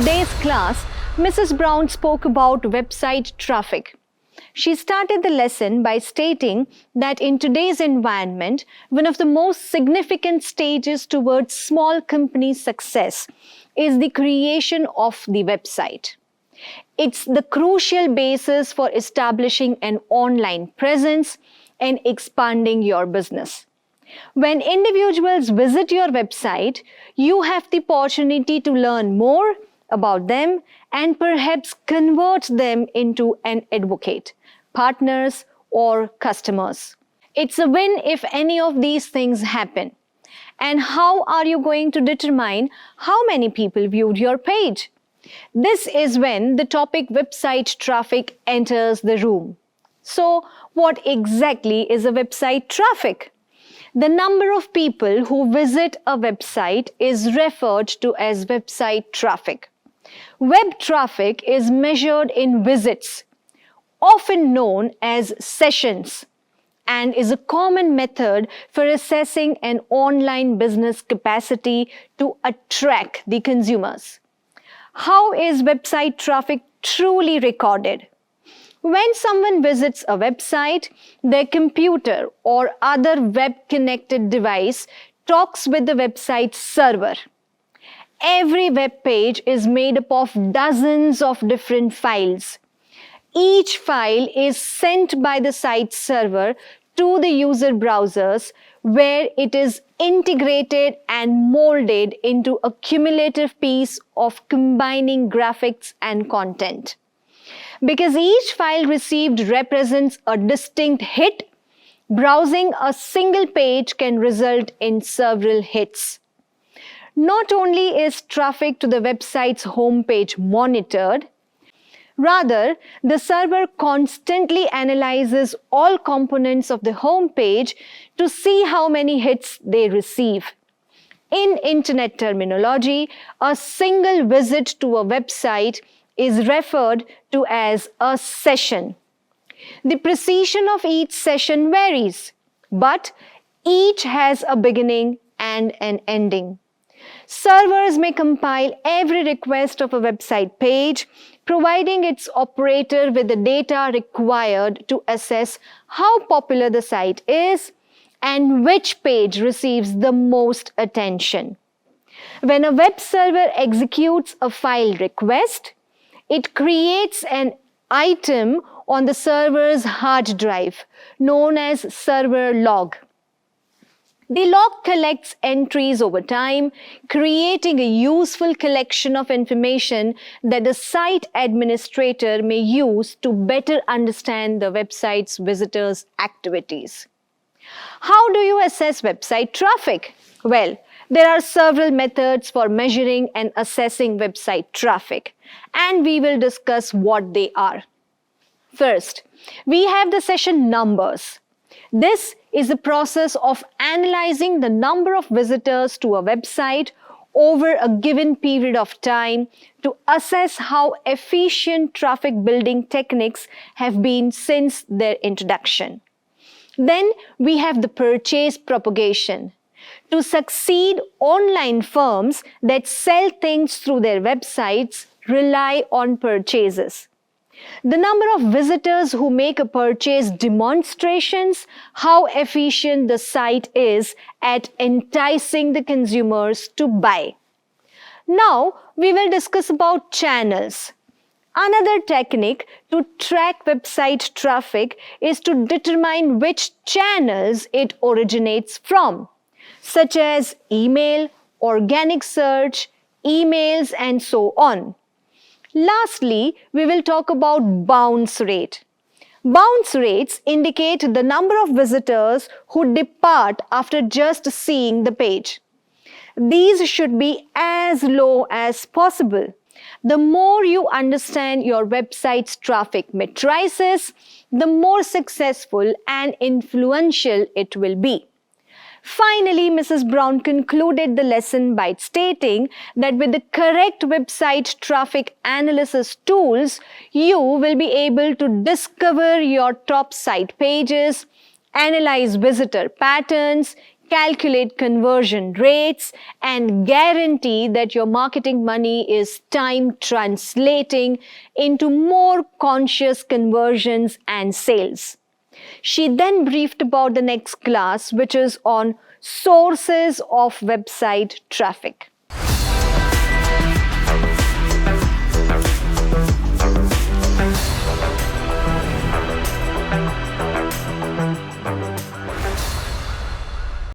today's class, Mrs. Brown spoke about website traffic. She started the lesson by stating that in today's environment, one of the most significant stages towards small company success is the creation of the website. It's the crucial basis for establishing an online presence and expanding your business. When individuals visit your website, you have the opportunity to learn more about them and perhaps convert them into an advocate, partners, or customers. It's a win if any of these things happen. And how are you going to determine how many people viewed your page? This is when the topic website traffic enters the room. So, what exactly is a website traffic? The number of people who visit a website is referred to as website traffic. Web traffic is measured in visits, often known as sessions, and is a common method for assessing an online business capacity to attract the consumers. How is website traffic truly recorded? When someone visits a website, their computer or other web-connected device talks with the website server. Every web page is made up of dozens of different files. Each file is sent by the site server to the user browsers, where it is integrated and molded into a cumulative piece of combining graphics and content. Because each file received represents a distinct hit, browsing a single page can result in several hits. Not only is traffic to the website's homepage monitored, rather, the server constantly analyzes all components of the homepage to see how many hits they receive. In internet terminology, a single visit to a website is referred to as a session. The precision of each session varies, but each has a beginning and an ending. Servers may compile every request of a website page, providing its operator with the data required to assess how popular the site is and which page receives the most attention. When a web server executes a file request, it creates an item on the server's hard drive, known as server log. The log collects entries over time, creating a useful collection of information that the site administrator may use to better understand the website's visitors' activities. How do you assess website traffic? Well, there are several methods for measuring and assessing website traffic, and we will discuss what they are. First, we have the session numbers. This is the process of analyzing the number of visitors to a website over a given period of time to assess how efficient traffic building techniques have been since their introduction. Then we have the purchase propagation. To succeed, online firms that sell things through their websites rely on purchases. The number of visitors who make a purchase demonstrates how efficient the site is at enticing the consumers to buy. Now, we will discuss about channels. Another technique to track website traffic is to determine which channels it originates from, such as email, organic search, emails, and so on. Lastly, we will talk about bounce rate. Bounce rates indicate the number of visitors who depart after just seeing the page. These should be as low as possible. The more you understand your website's traffic matrices, the more successful and influential it will be. Finally, Mrs. Brown concluded the lesson by stating that with the correct website traffic analysis tools, you will be able to discover your top site pages, analyze visitor patterns, calculate conversion rates, and guarantee that your marketing money is time translating into more conscious conversions and sales. She then briefed about the next class, which is on sources of website traffic.